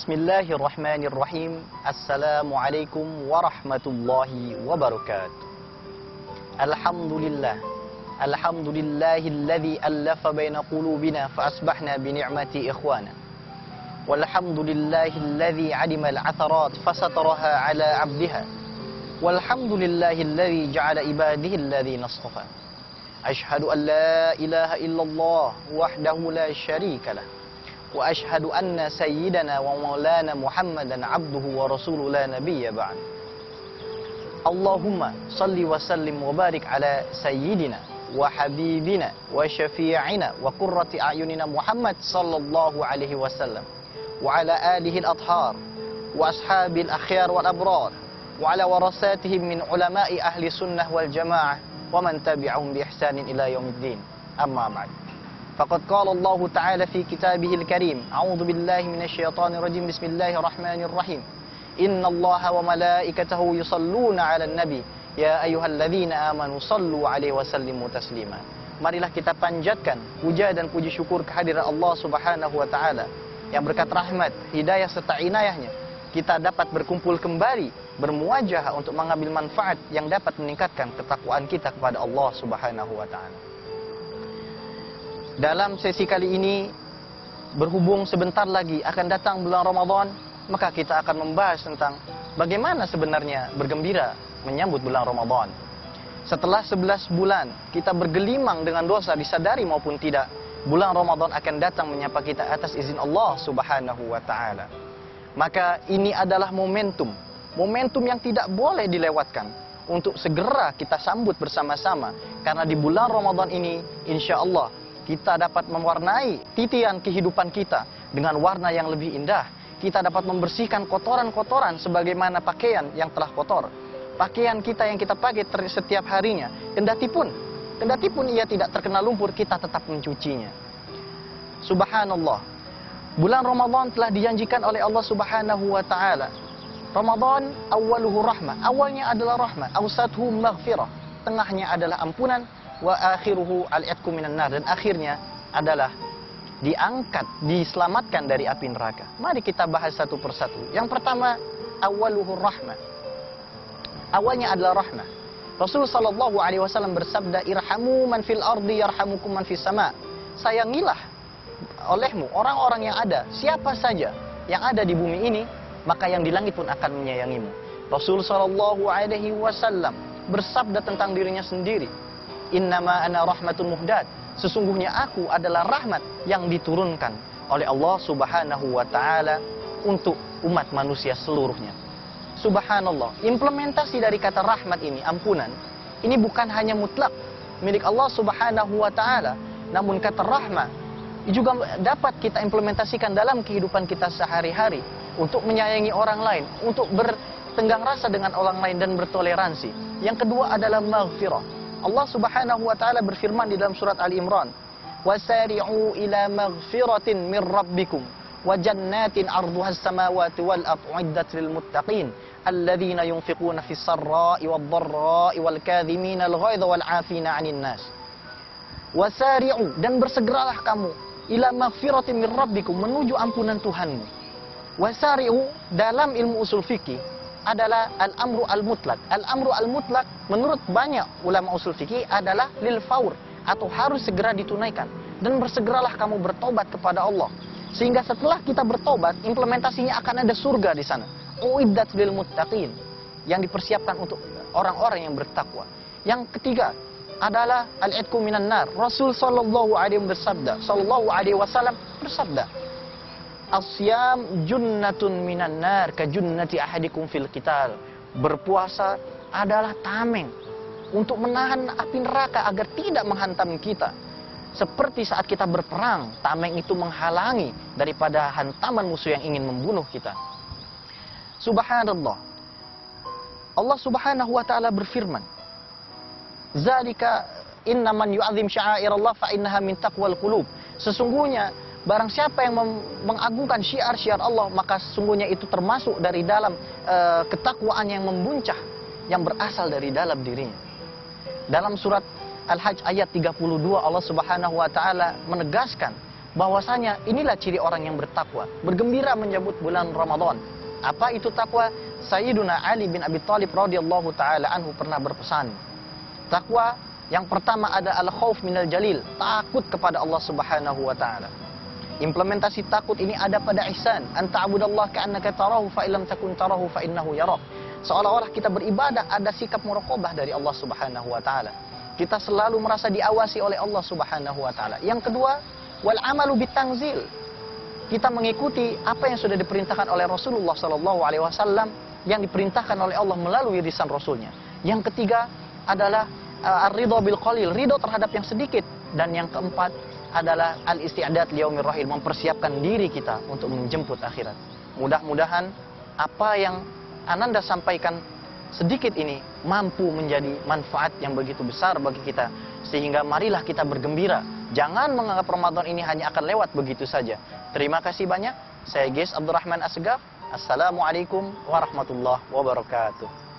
Bismillahirrahmanirrahim. Assalamualaikum warahmatullahi wabarakatuh. Alhamdulillah. Alhamdulillahilladzi allafa baina qulubina fa asbahna bi ni'mati ikhwana. Walhamdulillahilladzi 'alima al-'atharat fa sataraha 'ala 'abdiha. Walhamdulillahilladzi ja'ala ibadihi alladhina astafa. Ashhadu an la ilaha illallah wahdahu la syarika lah. Wa ashhadu anna sayyidana wa maulana Muhammadan abduhu wa rasuluhu la nabiyya ba'd. Allahumma salli wa sallim wa barik ala sayyidina wa habibina wa syafi'ina wa qurrati a'yunina Muhammad sallallahu alaihi wasallam wa ala alihi al-athhar wa ashabil akhyar wal abrar wa ala warasatihim min ulama'i ahli sunnah wal jamaah wa man tabi'ahum bi ihsanin ila yaumiddin. Amma ba'd. Faqad qala Allah Ta'ala fi kitabihil karim. A'udzu billahi minasyaitonir rajim. Bismillahirrahmanirrahim. Innallaha wa malaikatahu yusalluna 'alan nabi. Ya ayyuhalladzina amanu sallu 'alaihi wa sallimu taslima. Marilah kita panjatkan puja dan puji syukur kehadirat Allah Subhanahu wa taala yang berkat rahmat, hidayah serta inayahnya kita dapat berkumpul kembali bermuajah untuk mengambil manfaat yang dapat meningkatkan ketakwaan kita kepada Allah Subhanahu wa taala. Dalam sesi kali ini, berhubung sebentar lagi akan datang bulan Ramadan, maka kita akan membahas tentang bagaimana sebenarnya bergembira menyambut bulan Ramadan. Setelah 11 bulan kita bergelimang dengan dosa, disadari maupun tidak, bulan Ramadan akan datang menyapa kita atas izin Allah Subhanahu wa taala. Maka ini adalah momentum yang tidak boleh dilewatkan untuk segera kita sambut bersama-sama, karena di bulan Ramadan ini insya Allah kita dapat mewarnai titian kehidupan kita dengan warna yang lebih indah. Kita dapat membersihkan kotoran-kotoran sebagaimana pakaian yang telah kotor. Pakaian kita yang kita pakai setiap harinya, kendati pun ia tidak terkena lumpur, kita tetap mencucinya. Subhanallah. Bulan Ramadan telah dijanjikan oleh Allah Subhanahu wa taala. Ramadan awwaluhu rahmah. Awalnya adalah rahmah, awsatuhu maghfirah. Tengahnya adalah ampunan, wa akhiruhu al-'itqu minan nar, dan akhirnya adalah diangkat, diselamatkan dari api neraka. Mari kita bahas satu persatu. Yang pertama, awwaluhu rahmah. Awalnya adalah rahmah. Rasul sallallahu alaihi wasallam bersabda, irhamu man fil ardi yarhamukum man fis sama. Sayangilah olehmu orang-orang yang ada, siapa saja yang ada di bumi ini, maka yang di langit pun akan menyayangimu. Rasul sallallahu alaihi wasallam bersabda tentang dirinya sendiri, innama ana rahmatun muhdat. Sesungguhnya aku adalah rahmat yang diturunkan oleh Allah Subhanahu wa taala untuk umat manusia seluruhnya. Subhanallah, implementasi dari kata rahmat ini, ampunan, ini bukan hanya mutlak milik Allah Subhanahu wa taala, namun kata rahmat juga dapat kita implementasikan dalam kehidupan kita sehari-hari untuk menyayangi orang lain, untuk bertenggang rasa dengan orang lain dan bertoleransi. Yang kedua adalah maghfirah. Allah Subhanahu wa taala berfirman di dalam surat Ali Imran, "Wasari'u ila maghfiratin min rabbikum wa jannatin 'arduhas samawati wal ardu 'iddat lil muttaqin alladzina yunfiquna fis sarra'i wad dharra'i wal kadhimina al ghaidha wal 'afina 'anil nas." Wasari'u, dan bersegeralah kamu, ila maghfiratin min rabbikum, menuju ampunan Tuhanmu. Wasari'u dalam ilmu usul fikih adalah al-amru al-mutlak. Al-amru al-mutlak menurut banyak ulama usul fikih adalah lil faur, atau harus segera ditunaikan. Dan bersegeralah kamu bertobat kepada Allah, sehingga setelah kita bertobat, implementasinya akan ada surga di sana. Uiddat lil muttaqin, yang dipersiapkan untuk orang-orang yang bertakwa. Yang ketiga adalah al-'itqu minan nar. Rasul sallallahu alaihi wasallam bersabda, asyam junnatun minan nar ka junnati ahadikum fil qital. Berpuasa adalah tameng untuk menahan api neraka agar tidak menghantam kita. Seperti saat kita berperang, tameng itu menghalangi daripada hantaman musuh yang ingin membunuh kita. Subhanallah. Allah Subhanahu wa taala berfirman, zalika innaman yu'azzim sya'airallah fa innaha min taqwal qulub. Sesungguhnya barang siapa yang mengagungkan syiar-syiar Allah, maka sesungguhnya itu termasuk dari dalam ketakwaan yang membuncah, yang berasal dari dalam dirinya. Dalam surat Al-Hajj ayat 32 Allah Subhanahu wa taala menegaskan bahwasanya inilah ciri orang yang bertakwa, bergembira menyambut bulan Ramadan. Apa itu takwa? Sayyiduna Ali bin Abi Thalib radhiyallahu taala anhu pernah berpesan, takwa yang pertama ada al-khauf minal jalil, takut kepada Allah Subhanahu wa taala. Implementasi takut ini ada pada ihsan, anta abudallah ka'annaka tarahu fa illam takun tarahu fa innahu yarak. Seolah-olah kita beribadah ada sikap muraqabah dari Allah Subhanahu wa taala. Kita selalu merasa diawasi oleh Allah Subhanahu wa taala. Yang kedua, wal amalu bitangzil. Kita mengikuti apa yang sudah diperintahkan oleh Rasulullah sallallahu alaihi wasallam, yang diperintahkan oleh Allah melalui lisan Rasulnya. Yang ketiga adalah ar-ridha bil qalil, ridho terhadap yang sedikit. Dan yang keempat adalah al-isti'dad liyaumir rahil, mempersiapkan diri kita untuk menjemput akhirat. Mudah-mudahan apa yang Ananda sampaikan sedikit ini mampu menjadi manfaat yang begitu besar bagi kita, sehingga marilah kita bergembira. Jangan menganggap Ramadan ini hanya akan lewat begitu saja. Terima kasih banyak. Saya Ges Abdurrahman Assegaf. Assalamualaikum warahmatullahi wabarakatuh.